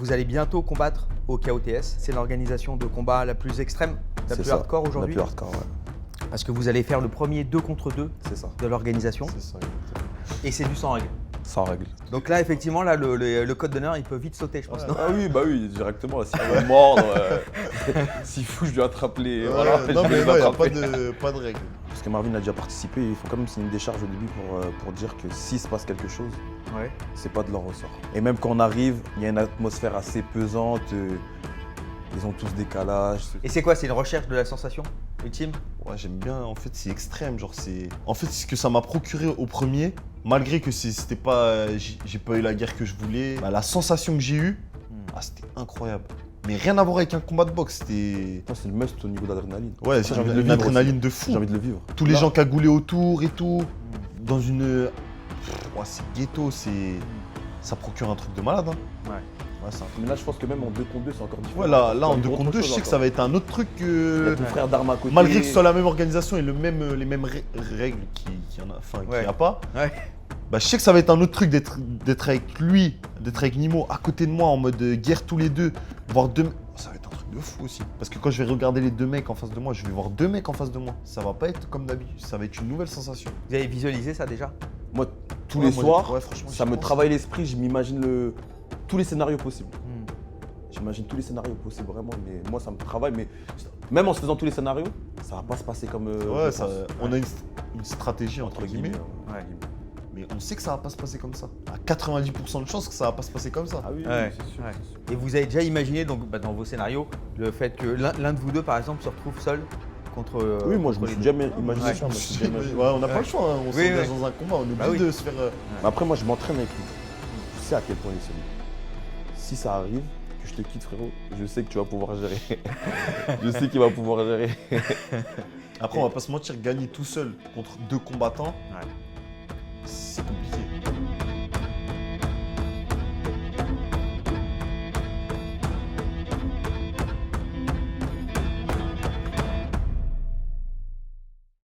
Vous allez bientôt combattre au KOTS. C'est l'organisation de combat la plus extrême, la plus hardcore aujourd'hui. La plus hardcore, ouais. Parce que vous allez faire le premier 2 contre 2 de l'organisation. C'est ça, exactement. Et c'est du sans règle. Sans règle. Donc là, effectivement, là, le code d'honneur, il peut vite sauter, je pense. Non Ah oui, bah oui, directement. S'il veut me mordre, s'il faut, je lui attrape les. Voilà, non, je vais mais les non, il n'y a attraper. pas de règle. Parce que Marvin a déjà participé, il faut quand même signer une décharge au début pour dire que s'il se passe quelque chose, Ouais. c'est pas de leur ressort. Et même quand on arrive, il y a une atmosphère assez pesante. Ils ont tous des calages. Et c'est quoi? C'est une recherche de la sensation ultime? Ouais, j'aime bien, en fait, c'est extrême. Genre, c'est. En fait, ce que ça m'a procuré au premier, malgré que c'était pas. J'ai pas eu la guerre que je voulais, bah, la sensation que j'ai eue, c'était incroyable. Mais rien à voir avec un combat de boxe, c'était. C'est le must au niveau d'adrénaline. Ouais, J'ai envie de le une vivre adrénaline aussi. de fou. J'ai envie de le vivre. Tous les Là, gens cagoulés autour et tout. Dans une. Ouais, c'est ghetto, c'est. Ça procure un truc de malade. Hein. Ouais. Ouais, c'est un truc. Mais là, je pense que même en 2 contre 2, c'est encore différent. Ouais, là C'est en une 2 autre contre 2, je chose sais que encore. ça va être un autre truc Il y que. a ton frère d'armes à côté. Malgré que ce soit la même organisation et les mêmes règles qu'il Ouais. n'y a pas, Ouais. bah, je sais que ça va être un autre truc d'être avec lui, d'être avec Nimo à côté de moi en mode guerre tous les deux, voir deux. Ça va être un truc de fou aussi. Parce que quand je vais regarder les deux mecs en face de moi, je vais voir deux mecs en face de moi. Ça va pas être comme d'habitude, ça va être une nouvelle sensation. Vous avez visualisé ça déjà? Moi, tous Ouais, les moi, soirs, ouais, franchement, ça j'y me pense. travaille l'esprit, je m'imagine tous les scénarios possibles. J'imagine tous les scénarios possibles, vraiment. Mais moi, ça me travaille. Mais même en se faisant tous les scénarios, ça va pas se passer comme. Ouais, je ça, pense. on a une stratégie entre guillemets, Ouais. mais on sait que ça va pas se passer comme ça. À 90% de chances que ça va pas se passer comme ça. Ah oui, Ouais. c'est sûr. Ouais. c'est sûr. Et vous avez déjà imaginé donc, dans vos scénarios le fait que l'un de vous deux, par exemple, se retrouve seul contre. Oui, moi, je me contre suis les jamais imaginé Ouais. ça. Moi, je me suis déjà imaginé. Ouais, on n'a pas le choix, hein. On Oui, s'engage oui. dans un combat, on est Bah obligé oui. de se faire. Mais après, moi, je m'entraîne avec lui. Je sais à quel point il est solide. Si ça arrive, que je te quitte, frérot, je sais que tu vas pouvoir gérer. Je sais qu'il va pouvoir gérer. Après, on va pas se mentir, gagner tout seul contre deux combattants, Ouais. c'est compliqué.